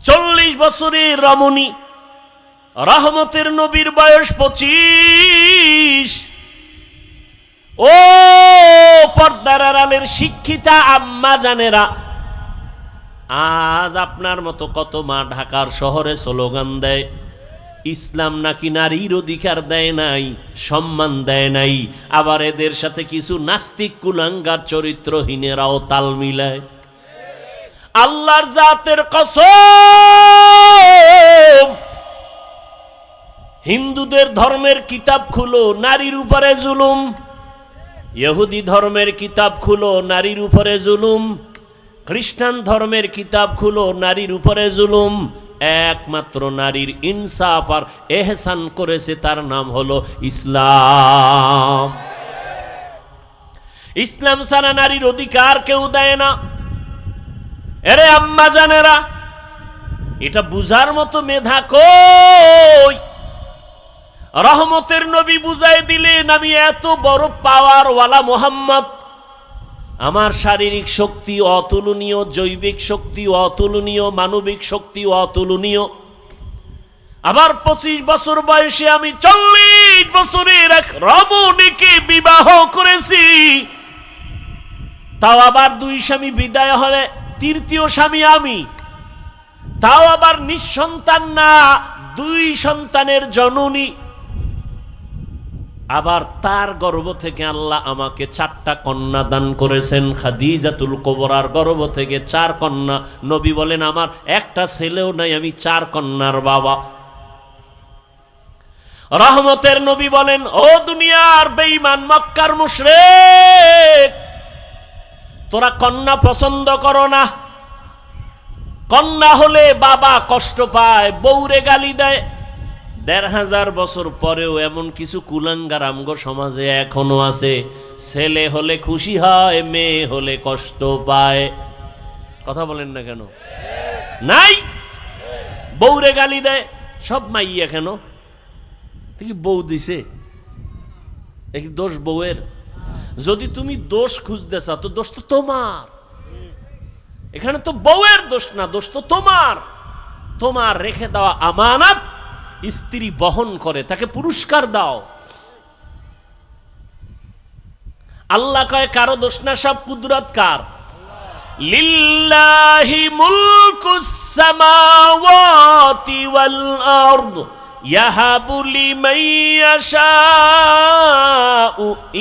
40 বছরের রমণী রহমতের নবীর বয়স 25। ও পর্দার আড়ালের শিক্ষিতা আম্মা জানেরা, আজ আপনার মতো কত মা ঢাকার শহরে স্লোগান দেয় ইসলাম নাকি নারীর অধিকার দেয় নাই, সম্মান দেয় নাই। আবার এদের সাথে কিছু নাস্তিক কুলাঙ্গার চরিত্রহীনেরাও তাল মিলায়। আল্লাহর জাতের কসম, হিন্দুদের ধর্মের কিতাব খুলো, নারীর উপরে জুলুম। ইহুদি ধর্মের কিতাব খুলো, নারীর উপরে জুলুম। খ্রিস্টান ধর্মের কিতাব খুলো, নারীর উপরে জুলুম। একমাত্র নারীর ইনসাফ আর এহসান করেছে, তার নাম হলো ইসলাম। ইসলাম ছাড়া নারীর অধিকার কেউ দেয় না। এরে আম্মা জানেরা, এটা বুঝার মতো মেধা কই? রহমতের নবী বুঝাই দিলেন আমি এত বড় পাওয়ার ওয়ালা মোহাম্মদ, আমার শারীরিক শক্তি অতুলনীয়, জৈবিক শক্তি অতুলনীয়, মানবিক শক্তি অতুলনীয়। আবার 25 বছর বয়সে আমি 40 বছরের এক রমণীকে বিবাহ করেছি। তাও আবার 2 স্বামী বিদায় হলে 3য় স্বামী আমি। তাও আবার নিঃসন্তান না, 2 সন্তানের জননী। আবার তার গর্ভ থেকে আল্লাহ আমাকে 4টা কন্যা দান করেছেন। খাদিজাতুল কুবরার গর্ভ থেকে 4 কন্যা। নবী বলেন আমার একটা ছেলেও নাই, আমি 4 কন্যার বাবা। রহমতের নবী বলেন ও দুনিয়ার বেঈমান মক্কার মুশরিক, তোরা কন্যা পছন্দ করো না। কন্যা হলে বাবা কষ্ট পায়, বউরে গালি দেয়। 1500 বছর পরেও এমন কিছু কুলাঙ্গার আমগো সমাজে এখনো আছে। ছেলে হলে খুশি হয়, মেয়ে হলে কষ্ট পায়। কথা বলেন না কেন? নাই, বউরে গালি দেয়। সব মাইয়া কেন? কি বউ দিছে? এই দোষ বউয়ের? যদি তুমি দোষ খুঁজতে চাও তো দোষ তো তোমার। এখানে তো বউয়ের দোষ না, দোষ তো তোমার। তোমার রেখে দেওয়া আমানত স্ত্রী বহন করে, তাকে পুরস্কার দাও। আল্লাহ কয় কারো দোষ না, সব কুদরত কার? লিল্লাহি মুলকুস সামাওয়াতি ওয়াল আরদ ইয়াহাবু লিমান ইয়াশাউ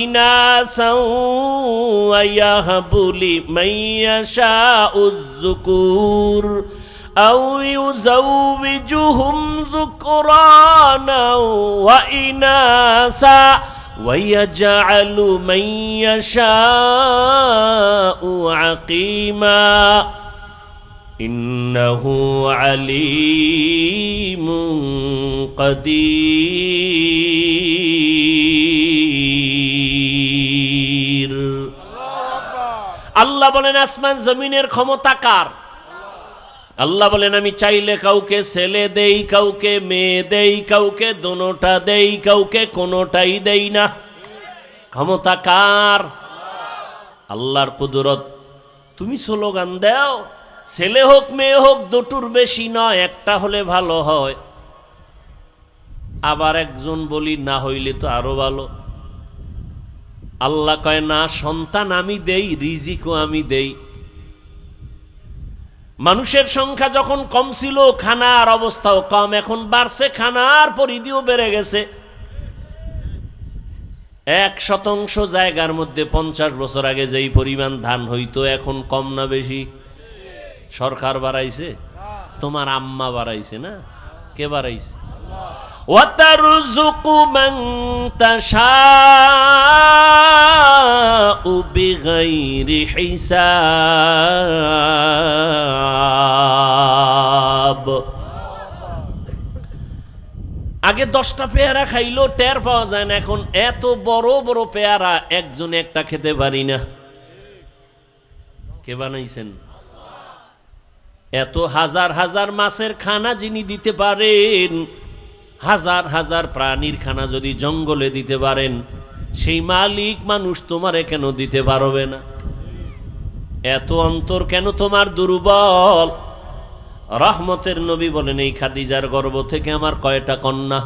ইনাসা ওয়া ইয়াহাবু লিমান ইয়াশাউ যুকুর أو يزوجهم ذكرانا وإناثا ويجعل من يشاء عقيما إنه عليم قدير। আল্লাহ বলেন আসমান জমিনের ক্ষমতা কার? আল্লাহ বলেন আমি চাইলে কাউকে ছেলে দেই, কাউকে মেয়ে দেই, কাউকে দোনোটা দেই, কাউকে কোনোটাই দেই না। ক্ষমতা কার? আল্লাহর কুদরত। তুমি স্লোগান দাও ছেলে হোক মেয়ে হোক, দুটোর বেশি নয়, একটা হলে ভালো হয়। আবার একজন বলি না হইলে তো আরো ভালো। আল্লাহ কয় না, সন্তান আমি দেই, রিজিকও আমি দেই। মানুষের সংখ্যা যখন কম ছিল খানার অবস্থাও কম, এখন বাড়ছে, খানার পরিধিও বেড়ে গেছে। 1% জায়গার মধ্যে 50 বছর আগে যেই পরিমাণ ধান হইতো এখন কম না বেশি? সরকার বাড়াইছে? তোমার আম্মা বাড়াইছে না? কে বাড়াইছে? وَتَرْزُقُ مَنْ تَشَاءُ بِغَيْرِ حِسَابٍ। আগে 10টা পেয়ারা খাইলো টের পাওয়া যায় না, এখন এত বড় বড় পেয়ারা একজনে একটা খেতে পারি না। কে বানাইছেন? এত হাজার হাজার মাছের খানা যিনি দিতে পারেন, হাজার হাজার প্রাণীর খানা যদি জঙ্গলে দিতে পারেন, সেই মালিক মানুষ তোমারে কেন দিতে পারবে না? এত অন্তর কেন তোমার দুর্বল? রহমতের নবী বলেন, এই খাদিজার গর্ভ থেকে আমার কয়টা কন্যা?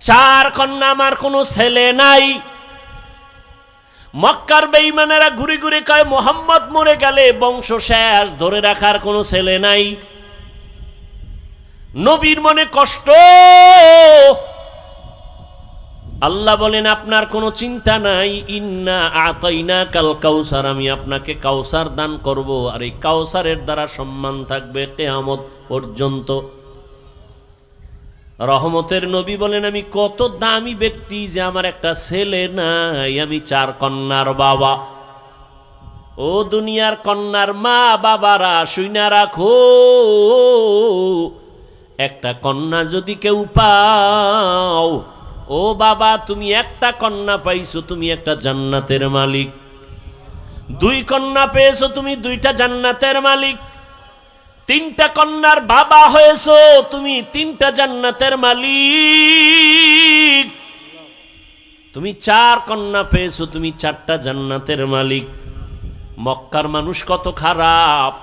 4 কন্যা, আমার কোনো ছেলে নাই। মক্কার বেঈমানেরা ঘুরে ঘুরে কয় মুহাম্মদ মরে গেলে বংশ শেষ, ধরে রাখার কোনো ছেলে নাই। নবীর মনে কষ্ট। আল্লাহ বলেন, আপনার কোনো চিন্তা নাই, ইন্না আতাইনা কাল কাউসার, আমি আপনাকে কাউসার দান করব, আর এই কাউসারের দ্বারা সম্মান থাকবে কিয়ামত পর্যন্ত। রহমতের নবী বলেন, আমি কত দামি ব্যক্তি যে আমার একটা ছেলে নাই, আমি 4 কন্যার বাবা। ও দুনিয়ার কন্যার মা বাবারা, শুইনা রাখো, একটা কন্যা যদি কেউ পাও, ও বাবা তুমি একটা কন্যা পাইছো, তুমি একটা জান্নাতের মালিক। 2 কন্যা পেয়েছো, তুমি 2টা জান্নাতের মালিক। 3টা কন্যার বাবা হয়েছো, তুমি 3টা জান্নাতের মালিক। তুমি 4 কন্যা পেয়েছো, তুমি 4টা জান্নাতের মালিক। মক্কার মানুষ কত খারাপ,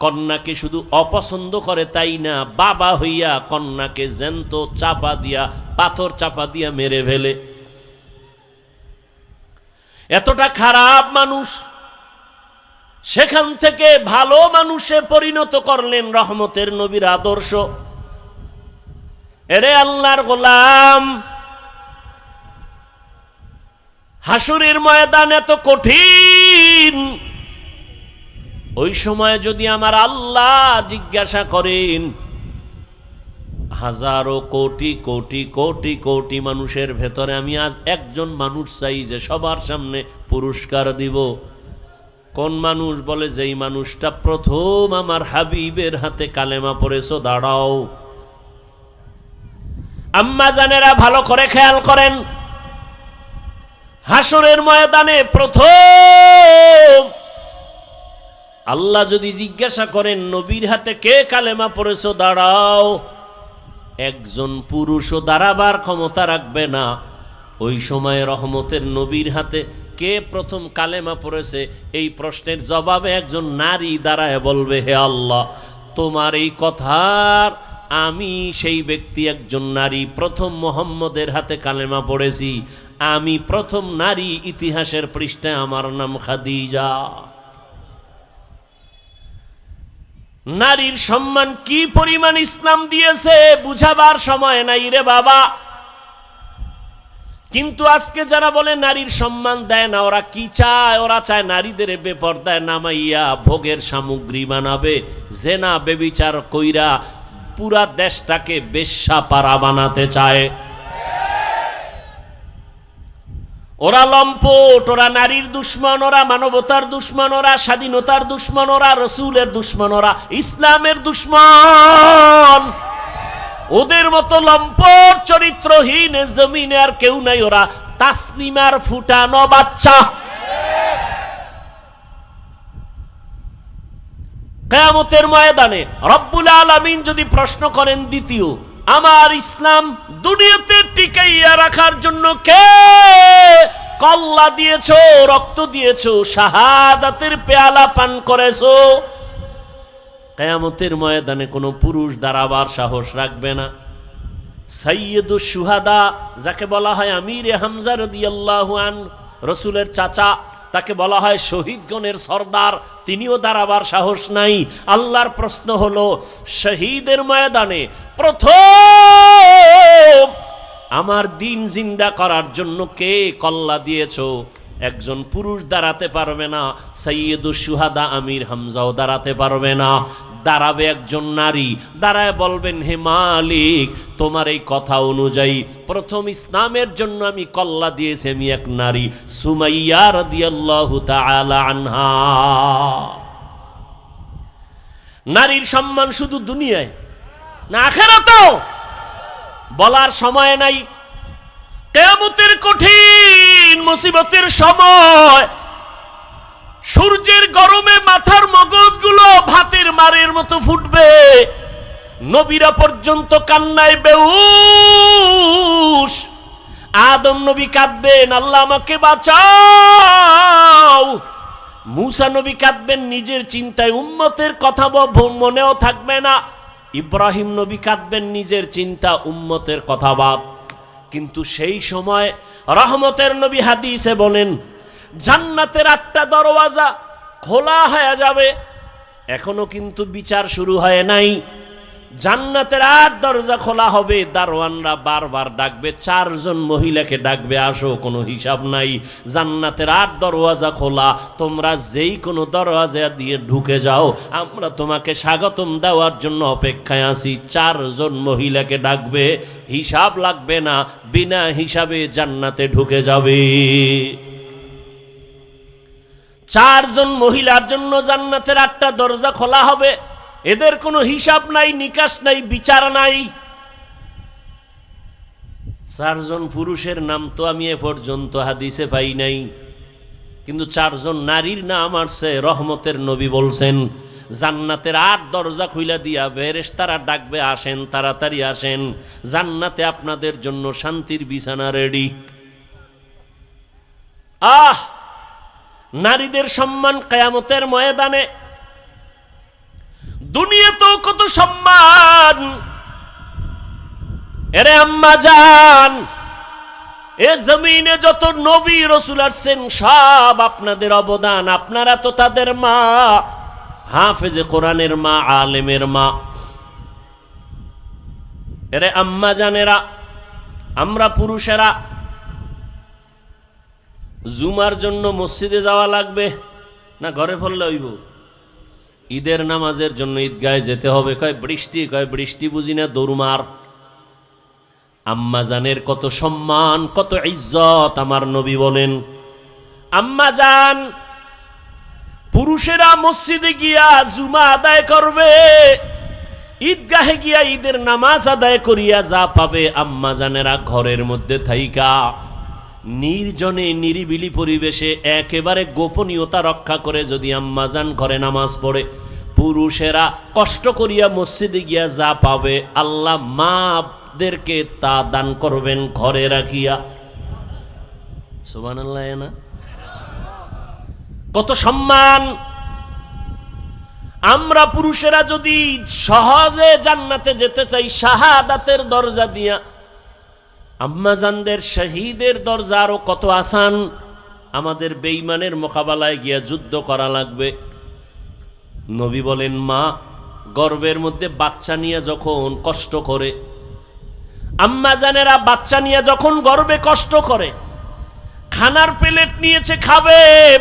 কন্যাকে শুধু অপছন্দ করে তাই না, বাবা হইয়া কন্যাকে জ্যান্ত চাপা দিয়া, পাথর চাপা দিয়া মেরে ফেলে। এতটা খারাপ মানুষ, সেখান থেকে ভালো মানুষে পরিণত করলেন রহমতের নবীর আদর্শ। এরে আল্লাহর গোলাম, হাসরের ময়দান এত কঠিন, ওই সময় যদি আমার আল্লাহ জিজ্ঞাসা করেন, হাজারো কোটি কোটি কোটি কোটি মানুষের ভেতরে আমি আজ একজন মানুষ চাই যে সবার সামনে পুরস্কার দিব, কোন মানুষ? বলে, যেই মানুষটা প্রথম আমার হাবিবের হাতে কালেমা পড়েছো, দাঁড়াও। আম্মা জানেরা ভালো করে খেয়াল করেন, হাসরের ময়দানে প্রথম আল্লাহ যদি জিজ্ঞাসা করেন, নবীর হাতে কে কালেমা পড়েছো, দাঁড়াও, একজন পুরুষও দাঁড়াবার ক্ষমতা রাখবে না। ওই সময় রহমতের নবীর হাতে কে প্রথম কালেমা পড়েছে, এই প্রশ্নের জবাবে একজন নারী দাঁড়ায় বলবে, হে আল্লাহ, তোমার এই কথার আমি সেই ব্যক্তি, একজন নারী, প্রথম মুহাম্মদের হাতে কালেমা পড়েছি, আমি প্রথম নারী ইতিহাসের পৃষ্ঠায়, আমার নাম খাদিজা। নারীর সম্মান কি পরিমাণ ইসলাম দিয়েছে বুঝাবার সময় নাই রে বাবা। কিন্তু আজকে যারা বলে নারীর সম্মান দেয় না, ওরা কি চায়? ওরা চায় নারীদের বেপরদায় নামাইয়া ভোগের সামগ্রী বানাবে, জেনা বেবিচার কইরা পুরা দেশটাকে বেশ্যা পাড়া বানাতে চায়। ওরা লম্পট, ওরা নারীর দুশ্মন, ওরা মানবতার দুশ্মন, ওরা স্বাধীনতার দুশ্মন, ওরা রসুলের দুশ্মন, ওরা ইসলামের দুশ্মন। ওদের মতো লম্পট চরিত্রহীন জমিনে আর কেউ নাই, ওরা তাসলিমার ফুটানো বাচ্চা। কিয়ামতের ময়দানে রব্বুল আলামিন যদি প্রশ্ন করেন, দ্বিতীয়, আমার ইসলাম দুনিয়াতে টিকাইয়া রাখার জন্য কে কল্লা দিয়েছো, রক্ত দিয়েছো, শাহাদাতের পেয়ালা পান করেছো, কিয়ামতের ময়দানে কোনো পুরুষ দাঁড়াবার সাহস রাখবে না। সাইয়্যিদুশ শুহাদা, যাকে বলা হয় আমিরে হামজা রাদিয়াল্লাহু আনহু, রাসূলের চাচা, তাকে বলা হয় শহীদগণের সর্দার, তিনিও দাঁড়াবার সাহস নাই। আল্লাহর প্রশ্ন হলো, শহীদের ময়দানে প্রথম আমার দিন জিন্দা করার জন্য কে কল্লা দিয়েছো? একজন পুরুষ দাঁড়াতে পারবে না, সাইয়্যিদুশ শুহাদা আমির হামজাও দাঁড়াতে পারবে না। দাঁড়াবে একজন নারী, দাঁড়ায় বলবেন, হে মালিক, তোমার এই কথা অনুযায়ী প্রথম ইসলামের জন্য আমি কল্লা দিয়েছি, আমি এক নারী, সুমাইয়া রাদিয়াল্লাহু তাআলা আনহা। নারীর সম্মান শুধু দুনিয়ায় না আখিরাতেও বলার সময় নাই। কিয়ামতের কঠিন মুসিবতের সময় সূর্যের গরমে মাথার মগজগুলো ভাতের মারের মতো ফুটবে, নবীরা পর্যন্ত কান্নায় বেহুশ। আদম নবী কাঁদবেন, আল্লাহ আমাকে বাঁচাও। মূসা নবী কাঁদবেন নিজের চিন্তায়, উম্মতের কথা মনেও থাকবে না। ইব্রাহিম নবী কাঁদবেন নিজের চিন্তা, উম্মতের কথা বাদ। কিন্তু সেই সময় রহমতের নবী হাদিসে বলেন, জান্নাতের 8টা দরওয়াজা খোলা হয়ে যাবে। এখনো কিন্তু বিচার শুরু হয় নাই। জান্নাতের 8 দরজা খোলা হবে, দারোয়ানরা বারবার ডাকবে, 4 জন মহিলাকে ডাকবে, আসো, কোনো হিসাব নাই। জান্নাতের 8 দরওয়াজা খোলা, তোমরা যেই কোনো দরওয়াজা দিয়ে ঢুকে যাও, আমরা তোমাকে স্বাগতম দেওয়ার জন্য অপেক্ষায় আছি। 4 জন মহিলাকে ডাকবে, হিসাব লাগবে না, বিনা হিসাবে জান্নাতে ঢুকে যাবে। 4 জন মহিলার জন্য জান্নাতের 8টা দরজা খোলা হবে। এদের কোনো হিসাব নাই, নিকাশ নাই, বিচার নাই। 4 জন পুরুষের নাম তো আমি এ পর্যন্ত হাদিসে পাই নাই, কিন্তু 4 জন নারীর নাম আসছে। রহমতের নবী বলছেন, জান্নাতের 8 দরজা খুইলা দিয়া ফেরেশতারা ডাকবে, আসেন, তাড়াতাড়ি আসেন, জান্নাতে আপনাদের জন্য শান্তির বিছানা রেডি। নারীদের সম্মান কিয়ামতের ময়দানে। দুনিয়াতেও কত সম্মান। এরে আম্মা জান, এ জমিনে যত নবী রাসূল আসছেন, সব আপনাদের অবদান। আপনারা তো তাদের মা, হাফেজে কোরআনের মা, আলেমের মা। এরে আম্মা জানেরা, আমরা পুরুষেরা জুমার জন্য মসজিদে যাওয়া লাগবে না ঘরে পড়লে হইব? ঈদের নামাজের জন্য ঈদগাহে যেতে হবে। কয় বৃষ্টি বুঝি না, দৌড়মার। আম্মা জানের কত সম্মান, কত ইজ্জত। আমার নবী বলেন, আম্মা জান, পুরুষেরা মসজিদে গিয়া জুমা আদায় করবে, ঈদগাহে গিয়া ঈদের নামাজ আদায় করিয়া যা পাবে, আম্মা জানেরা ঘরের মধ্যে থাইকা নির্জনে নিরিবিলি পরিবেশে একেবারে গোপনীয়তা রক্ষা করে যদি আম্মাজান ঘরে নামাজ পড়ে, পুরুষেরা কষ্ট করিয়া মসজিদে গিয়া যা পাবে, আল্লাহ মাদেরকে তা দান করবেন ঘরে রাখিয়া। সুবহানাল্লাহ। না কত সম্মান। আমরা পুরুষেরা যদি সহজে জান্নাতে যেতে চাই শাহাদাতের দরজা দিয়া, আম্মাজানদের শহীদের দরজা আরো কত আসান। আমাদের বেঈমানের মোকাবেলায় গিয়া যুদ্ধ করা লাগবে। নবী বলেন, মা গর্ভের মধ্যে বাচ্চা নিয়ে যখন কষ্ট করে, আম্মাজানেরা বাচ্চা নিয়ে যখন গর্ভে কষ্ট করে, খানার প্লেট নিয়েছে, খাবে,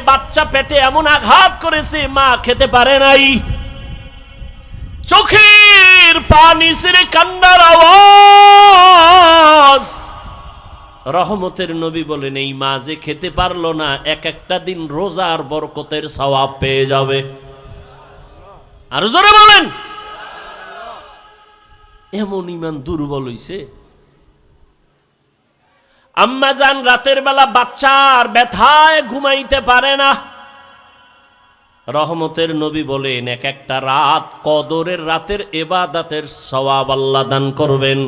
বাচ্চা পেটে এমন আঘাত করেছে, মা খেতে পারে নাই, চোখের পানি ছেড়ে কান্নার আওয়াজ। রহমতের নবী বলেন, এই মা যে খেতে পারলো না, একটা দিন রোজার বরকতের সওয়াব পেয়ে যাবে। আর জোরে বলেন। এমন ইমান দুর্বল হইছে। আম্মা জান রাতের বেলা বাচ্চার ব্যথায় ঘুমাইতে পারে না। রহমতের নবী বলেন, একটা রাত কদরের রাতের ইবাদতের সওয়াব আল্লাহ দান করবেন।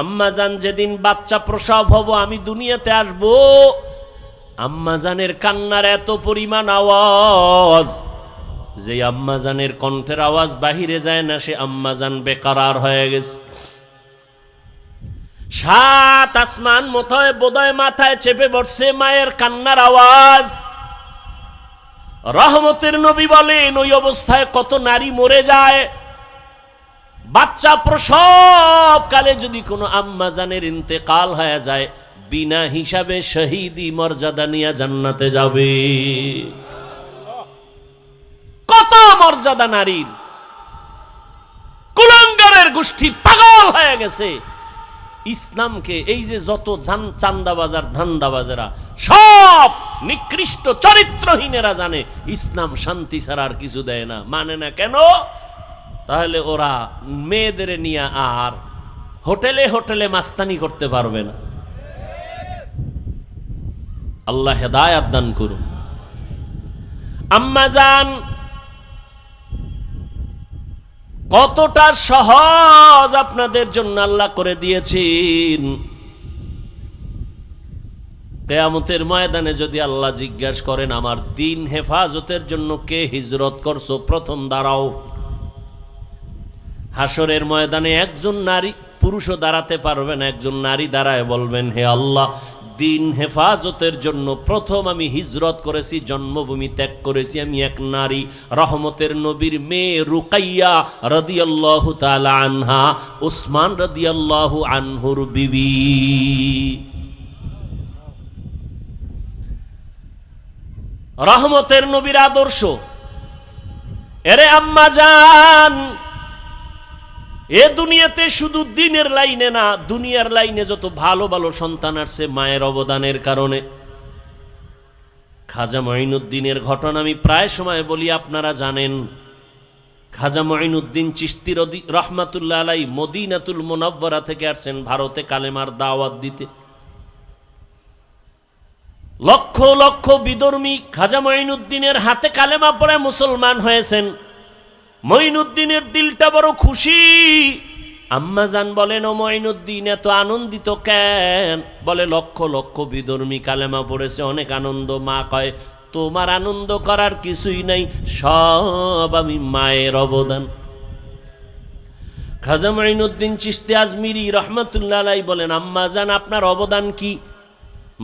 আম্মাজান যেদিন বাচ্চা প্রসব হব, আমি দুনিয়াতে আসব, আম্মাজানের কান্নার এত পরিমাণ আওয়াজ যে আম্মাজানের কণ্ঠের আওয়াজ বাহিরে যায় না, সে আম্মাজান বেকারার হয়ে গেছে। 7 আসমান বোধহয় মাথায় চেপে বসছে মায়ের কান্নার আওয়াজ। রহমতের নবী বলেন, ওই অবস্থায় কত নারী মরে যায়। বাচ্চা প্রসব কালে যদি কোনো আম্মাজানের ইন্তেকাল হয়ে যায়, বিনা হিসাবে শহীদি মর্যাদা নিয়ে জান্নাতে যাবে। কত মর্যাদা নারীর। কুলাঙ্গারের গোষ্ঠী পাগল হয়ে গেছে ইসলামকে। এই যে যত চান্দাবাজার ধান্দাবাজেরা, সব নিকৃষ্ট চরিত্রহীনেরা জানে ইসলাম শান্তি ছাড়া আর কিছু দেয় না। মানে না কেন? তাহলে ওরা মেয়েদের নিয়ে আর হোটেলে হোটেলে মাস্তানি করতে পারবে না। আল্লাহ হেদায়াত দান করুন। আম্মা জান কতটা সহজ আপনাদের জন্য আল্লাহ করে দিয়েছেন। কিয়ামতের ময়দানে যদি আল্লাহ জিজ্ঞাসা করেন আমার দিন হেফাজতের জন্য কে হিজরত করছো, প্রথম দাঁড়াও। হাসরের ময়দানে একজন নারী পুরুষও দাঁড়াতে পারবে না, একজন নারী দাঁড়ায় বলবেন হে আল্লাহ, দিন হেফাজতের জন্য প্রথম আমি হিজরত করেছি, জন্মভূমি ত্যাগ করেছি, আমি এক নারী, রহমতের নবীর মেয়ে রুকাইয়া রাদিয়াল্লাহু তাআলা আনহা, উসমান রাদিয়াল্লাহু আনহুর বিবি। রহমতের নবীর আদর্শ। এরে আম্মা জান, এ দুনিয়াতে শুধু দিনের লাইনে না, দুনিয়ার লাইনে যত ভালো ভালো সন্তান আসছে মায়ের অবদানের কারণে। খাজা মঈনুদ্দিনের ঘটনা আমি প্রায় সময় বলি, আপনারা জানেন। খাজা মঈনুদ্দিন চিশতি রহমাতুল্লাহ আলাই মদিনাতুল মুনাওয়ারা থেকে আসছেন ভারতে কালেমার দাওয়াত দিতে। লক্ষ লক্ষ বিধর্মী খাজা মঈনুদ্দিনের হাতে কালেমা পড়ে মুসলমান হয়েছেন। মঈনুদ্দিনের দিলটা বড় খুশি। আম্মা জান বলেন, ও মঈনুদ্দিন এত আনন্দিত কেন? বলে লক্ষ লক্ষ বিধর্মী কালেমা পড়েছে, অনেক আনন্দ। মা কয়, তোমার আনন্দ করার কিছুই নাই, সব আমি মায়ের অবদান। খাজা মঈনুদ্দিন চিশতি আজমিরি রহমাতুল্লাহ আলাই বলেন, আম্মা জান আপনার অবদান কি?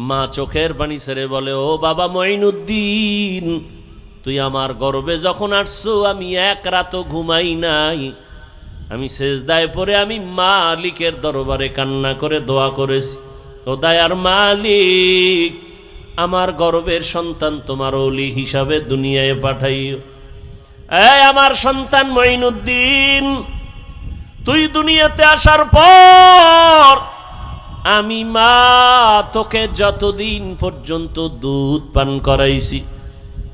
মা চোখের পানি ছেড়ে বলে, ও বাবা মঈনুদ্দিন, তুই আমার গর্বে যখন আসছো আমি এক রাতও ঘুমাই নাই। আমি সেজদায় পড়ে আমি মালিকের দরবারে কান্না করে দোয়া করেছি, ও দয়ার মালিক, আমার গর্বের সন্তান তোমার ওলি হিসাবে দুনিয়ায় পাঠাইও। এই আমার সন্তান মঈনুদ্দিন, তুই দুনিয়াতে আসার পর আমি মা তোকে যতদিন পর্যন্ত দুধ পান করাইছি,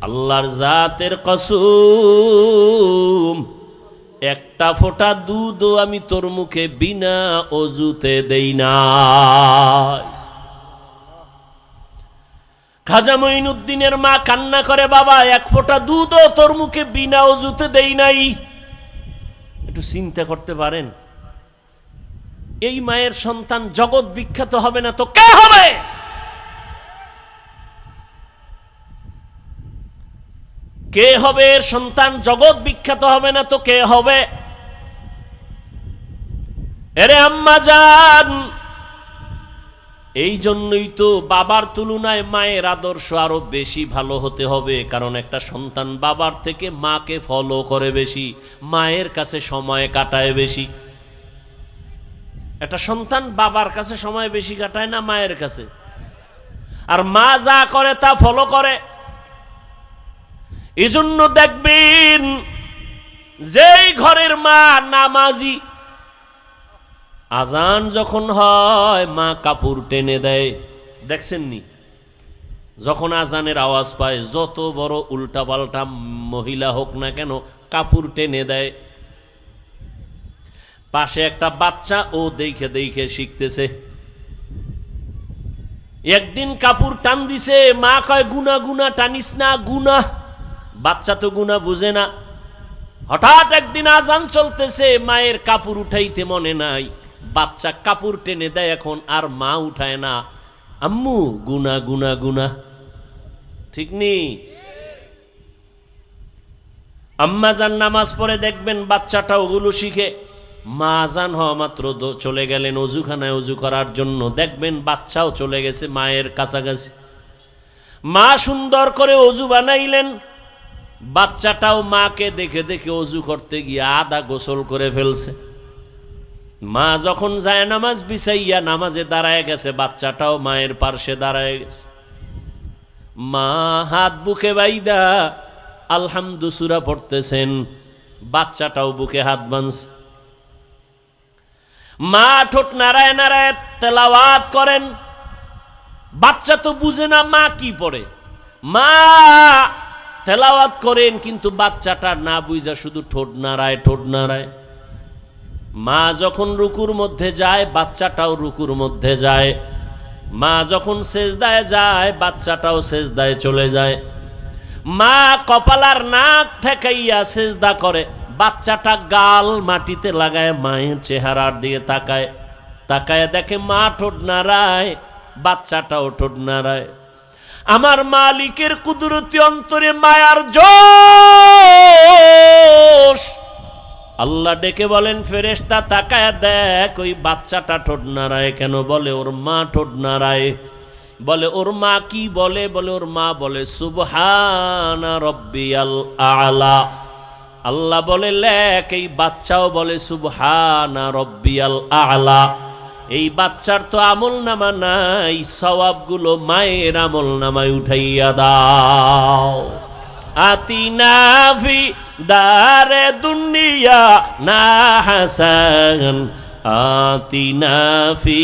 আল্লাহর জাতের কসম, একটা ফোঁটা দুধও আমি তোর মুখে বিনা অজুতে দেই না। খাজা মঈনুদ্দিনের মা কান্না করে, বাবা এক ফোঁটা দুধও তোর মুখে বিনা অজুতে দেই নাই। একটু চিন্তা করতে পারেন, এই মায়ের সন্তান জগৎ বিখ্যাত হবে না তো কে হবে? কে হবে এর সন্তান? জগৎ বিখ্যাত হবে না তো কে হবে? এরে আম্মা জান, এই জন্যই তো বাবার তুলনায় মায়ের আদর্শ আরো বেশি ভালো হতে হবে। কারণ একটা সন্তান বাবার থেকে মাকে ফলো করে বেশি, মায়ের কাছে সময় কাটায় বেশি। একটা সন্তান বাবার কাছে সময় বেশি কাটায় না মায়ের কাছে? আর মা যা করে তা ফলো করে। এজন্য দেখবেন যেই ঘরের মা নামাজি, আজান যখন হয় মা কাপড় টেনে দেয়। দেখছেন নি? যখন আজানের আওয়াজ পায় যত বড় উল্টা পাল্টা মহিলা হোক না কেন কাপড় টেনে দেয়। পাশে একটা বাচ্চা, ও দেখে দেখে শিখতেছে। একদিন কাপড় টান দিছে, মা কয় গুনা গুনা টানিস না, গুনা। বাচ্চা তো গুনা বুঝে না। হঠাৎ একদিন আজান চলতেছে, মায়ের কাপড় উঠাইতে মনে নাই, বাচ্চা কাপড় টেনে দেয় এখন, আর মা উঠায় না। আম্মু গুনা গুনা গুনা, ঠিক নেই? আম্মা জান নামাজ পড়ে দেখবেন বাচ্চাটা ওগুলো শিখে। মা আজান হওয়া মাত্র চলে গেলেন অজুখানায় অজু করার জন্য, দেখবেন বাচ্চাও চলে গেছে মায়ের কাছাকাছি। মা সুন্দর করে অজু বানাইলেন, বাচ্চাটাও মাকে দেখে দেখে অজু করতে গিয়ে আধা গোসল করে ফেলছে। মা যখন যায় নামাজ বিছাইয়া নামাজে দাঁড়ায় গেছে, বাচ্চাটাও মায়ের পার্শ্বে দাঁড়ায় গেছে। মা হাত বুকে বাইদা আলহামদু সূরা পড়তেছেন, বাচ্চাটাও বুকে হাত বাঁধছে। মা ঠোঁট নাড়ায় নাড়ায় তেলাওয়াত করেন। বাচ্চা তো বুঝে না মা কি পড়ে, মা তেলাওয়াত করেন, কিন্তু বাচ্চাটা না বুঝা শুধু ঠোঁট নাড়ায় ঠোঁট নাড়ায়। মা যখন রুকুর মধ্যে যায় বাচ্চাটাও রুকুর মধ্যে যায়, মা যখন সেজদায় যায় বাচ্চাটাও সেজদায় চলে যায়। মা কপালার নাক ঠেকাইয়া সেজদা করে, বাচ্চাটা গাল মাটিতে লাগায় মায়ের চেহারার দিকে তাকায়। তাকায় দেখে মা ঠোঁট নাড়ায়, বাচ্চাটাও ঠোঁট নাড়ায়। আমার মালিকের কুদরতি অন্তরে মায়ার জোশ। আল্লাহ ডেকে বলেন, ফেরেশতা তাকায় দেখ ওই বাচ্চাটা ঠোঁট নাড়ায় কেন? বলে ওর মা ঠোঁট নাড়ায়। বলে ওর মা কি বলে? বলে ওর মা বলে সুবহানা রব্বিয়াল আলা। আল্লাহ বলে লেখ এই বাচ্চাও বলে সুবহানা রব্বিয়াল আলা। এই বাচ্চার তো আমল নামা নাই, সওয়াবগুলো মায়ের আমল নামায় উঠাইয়া দাও। আতিনা ফি দারে দুনিয়া না হাসান, আতিনা ফি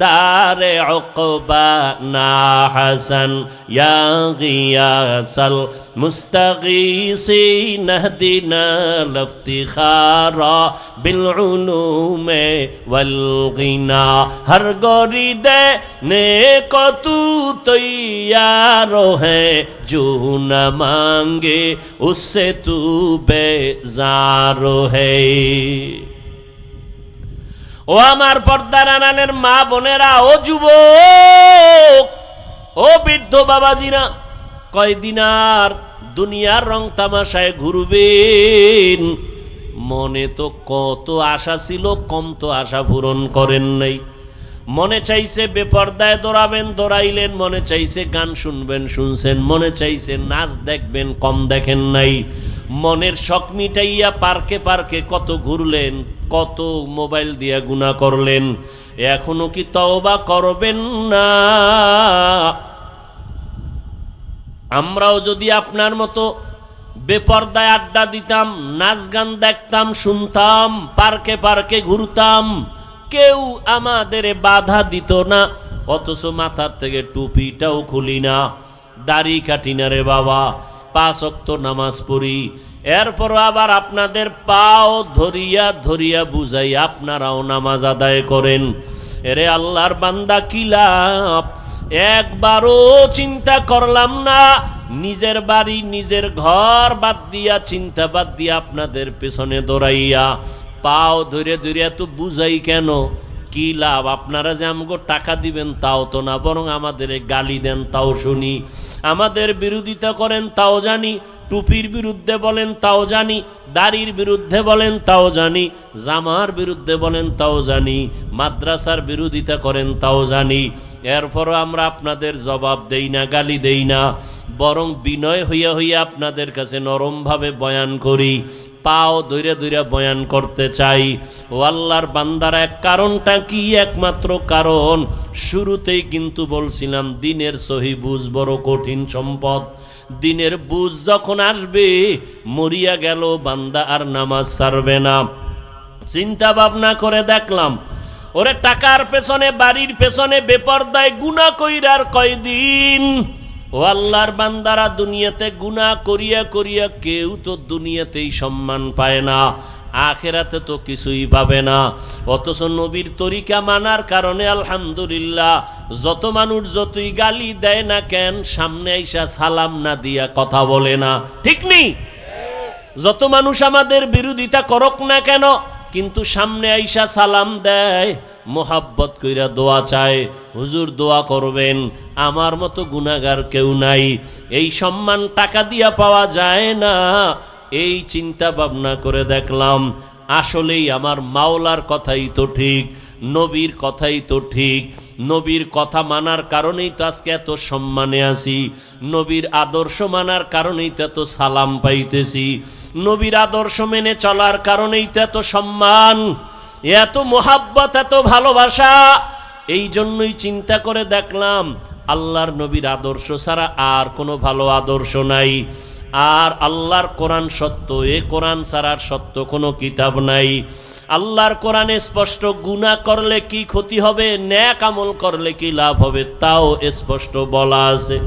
দারে উকবা না হাসান, ইয়া গিয়াসাল মুস্তাগীসিন ইহদিনা লিফতিখারা বিল উলুমে ওয়াল গিনা। হর গরিদে নেক তু তৈয়ার है जो न मांगे उससे तू बेजार है। ও আমার পর্দার আনানের মা বোনেরা, ও যুবক, ও বৃদ্ধ বাবাজিরা, কয়দিন আর দুনিয়ার রং তামাশায় ঘুরবেন? মনে তো কত আশা ছিল, কম তো আশা পূরণ করেন নাই। মনে চাইছে বেপর্দায় দৌড়াবেন, দৌড়াইলেন। মনে চাইছে গান শুনবেন, শুনছেন। মনে চাইছে নাচ দেখবেন, কম দেখেন নাই। মনের শখ মিটাইয়া পার্কে পার্কে কত ঘুরলেন, কত মোবাইল দিয়া গুনাহ করলেন। এখনো কি তওবা করবেন না? আমরাও যদি আপনার মতো বেপর্দায় আড্ডা দিতাম, নাচ গান দেখতাম, শুনতাম, পার্কে পার্কে ঘুরতাম, কেউ আমাদের বাধা দিত না। অথচ মাথার থেকে টুপিটাও খুলি না, দাড়ি কাটি না রে বাবা, 5 ওয়াক্ত নামাজ পড়ি। এরপরও আবার আপনাদের পাও ধরিয়া ধরিয়া বুঝাই আপনারাও নামাজ আদায় করেন। এরে আল্লাহর বান্দা, কি লাভ? একবারও চিন্তা করলাম না, নিজের বাড়ি নিজের ঘর বাদ দিয়া, চিন্তা বাদ দিয়া আপনাদের পেছনে দৌড়াইয়া পাও ধরে ধরে এত বুঝাই কেন? কি লাভ? আপনারা যে আমাকে টাকা দিবেন তাও তো না, বরং আমাদের গালি দেন তাও শুনি, আমাদের বিরোধিতা করেন তাও জানি, টুপির বিরুদ্ধে বলেন তাও জানি, দাড়ির বিরুদ্ধে বলেন তাও জানি, জামার বিরুদ্ধে বলেন তাও জানি, মাদ্রাসার বিরোধিতা করেন তাও জানি। এরপরও আমরা আপনাদের জবাব দেই না, গালি দেই না, বরং বিনয় হইয়া হইয়া আপনাদের কাছে নরমভাবে বয়ান করি, পাও ধইরা ধইরা বয়ান করতে চাই। ও আল্লাহর বান্দারা, এক কারণটা কি? একমাত্র কারণ শুরুতেই কিন্তু বলছিলাম, দিনের সহি বুঝ বড় কঠিন সম্পদ। দিনের বুঝ যখন আসবে, মরিয়া গেল বান্দা আর নামাজ ছাড়বে না। চিন্তা ভাবনা করে দেখলাম, ওরে টাকার পেছনে, বাড়ির পেছনে বেপরদায় গুনাহ কইরার কয়দিন? ও আল্লাহর বান্দারা, দুনিয়াতে গুনাহ করিয়া করিয়া কেউ তো দুনিয়াতেই সম্মান পায় না, আখেরাতে তো কিছুই পাবে না। অথচ নবীর তরিকা মানার কারণে আলহামদুলিল্লাহ, যত মানুষ যতই গালি দেয় না কেন, সামনে আইসা সালাম না দিয়া কথা বলে না, ঠিক নেই? যত মানুষ আমাদের বিরোধিতা করুক না কেন, কিন্তু সামনে আইসা সালাম দেয়, মোহাব্বত কইরা দোয়া চায়, হুজুর দোয়া করবেন, আমার মতো গুনাহগার কেউ নাই। এই সম্মান টাকা দিয়া পাওয়া যায় না। এই চিন্তা ভাবনা করে দেখলাম, আসলেই আমার মাওলার কথাই তো ঠিক, নবীর কথাই তো ঠিক। নবীর কথা মানার কারণেই তো আজকে এত সম্মানে আছি, নবীর আদর্শ মানার কারণেই তো এত সালাম পাইতেছি, নবীর আদর্শ মেনে চলার কারণেই তো এত সম্মান, এত মোহাব্বত, এত ভালোবাসা। এই জন্যই চিন্তা করে দেখলাম, আল্লাহর নবীর আদর্শ ছাড়া আর কোনো ভালো আদর্শ নাই। আর আল্লাহর কোরআন সত্য, এ কোরআন ছাড়ার সত্য কোনো কিতাব নাই। আল্লাহর কোরআনে স্পষ্ট, গুনাহ করলে কি ক্ষতি হবে, নেক আমল করলে কি লাভ হবে, তাও স্পষ্ট বলা আছে।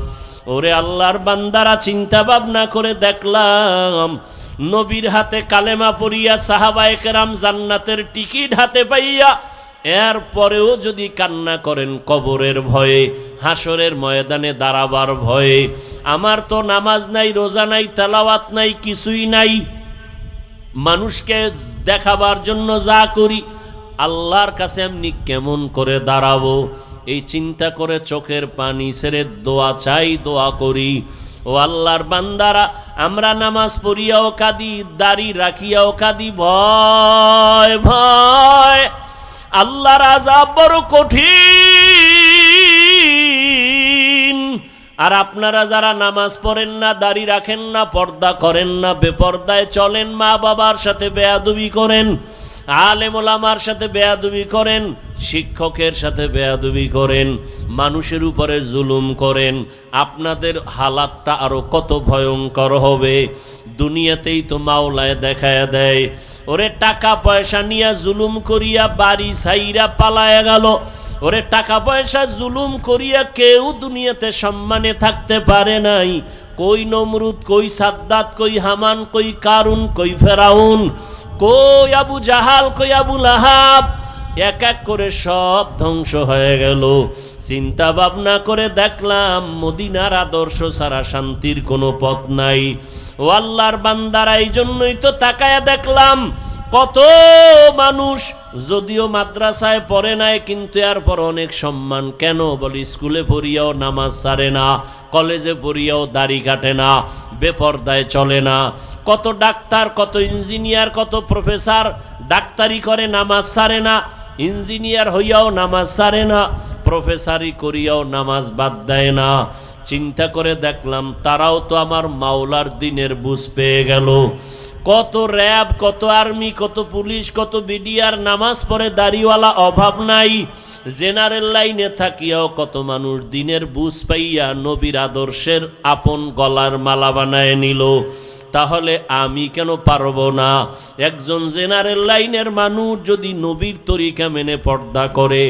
ওরে আল্লাহর বান্দারা, চিন্তা ভাবনা করে দেখলাম, নবীর হাতে কালেমা পড়িয়া সাহাবায়ে কেরাম জান্নাতের টিকিট হাতে পাইয়া, এরপরেও যদি কান্না করেন কবরের ভয়ে, হাসরের ময়দানে দাঁড়াবার ভয়ে, আমার তো নামাজ নাই, রোজা নাই, তেলাওয়াত নাই, কিছুই নাই, মানুষকে দেখাবার জন্য যা করি, আল্লাহর কাছে এমনি কেমন করে দাঁড়াবো? এই চিন্তা করে চোখের পানি ছেড়ে দোয়া চাই, দোয়া করি। ও আল্লাহর বান্দারা, আমরা নামাজ পড়িয়াও কাঁদি, দাড়ি রাখিয়াও কাঁদি, ভয় ভয়। আল্লাহর আযাব বড় কঠিন। আর আপনারা যারা নামাজ পড়েন না, দাড়ি রাখেন না, পর্দা করেন না, বেপর্দায় চলেন, মা বাবার সাথে বেয়াদবি করেন, আলেম ওলামার সাথে বেয়াদবি করেন, শিক্ষকের সাথে বেয়াদবি করেন, মানুষের উপরে জুলুম করেন, আপনাদের হালাতটা আরো কত ভয়ঙ্কর হবে। দুনিয়াতেই তো মাওলায় দেখায়া দেয়, ওরে টাকা পয়সা নিয়ে জুলুম করিয়া বাড়ি ছাইরা পালায়া গেল। ওরে টাকা পয়সা জুলুম করিয়া কেউ দুনিয়াতে সম্মানে থাকতে পারে নাই। কই নমরুদ, কই সাদ্দাত, কই হামান, কই কারুন, কই ফেরাউন, কই আবু জাহাল, কই আবু লাহাব, এক এক করে সব ধ্বংস হয়ে গেল। চিন্তা ভাবনা করে দেখলাম মদিনার আদর্শ ছাড়া শান্তির কোনো পথ নাই। ও আল্লাহর বান্দারা, এই জন্যই তো তাকায়া দেখলাম কত মানুষ যদিও মাদ্রাসায় পড়ে নাই, কিন্তু এরপর অনেক সম্মান। কেন বলি, স্কুলে পড়িয়াও নামাজ ছাড়ে না, কলেজে পড়িয়াও দাড়ি কাটে না, বেপর্দায় চলে না। কত ডাক্তার, কত ইঞ্জিনিয়ার, কত প্রফেসর ডাক্তারি করে, নামাজ ছাড়ে না, ইঞ্জিনিয়ার হইয়াও নামাজ ছাড়ে না, প্রফেসরি করিয়াও নামাজ বাদ দেয় না। চিন্তা করে দেখলাম তারাও তো আমার মাওলার দিনের বুঝ পেয়ে গেল। কত র্যাব, কত আর্মি, কত পুলিশ, কত বিডিআর নামাজ পড়ে, দাড়িওয়ালা অভাব নাই। জেনারেল লাইনে থাকিয়াও কত মানুষ দিনের বুঝ পাইয়া নবীর আদর্শের আপন গলার মালা বানায় নিল। তাহলে আমি কেন পারবো না? একজন জেনারেল লাইনের মানুষ যদি নবীর তরিকা মেনে পর্দা করে,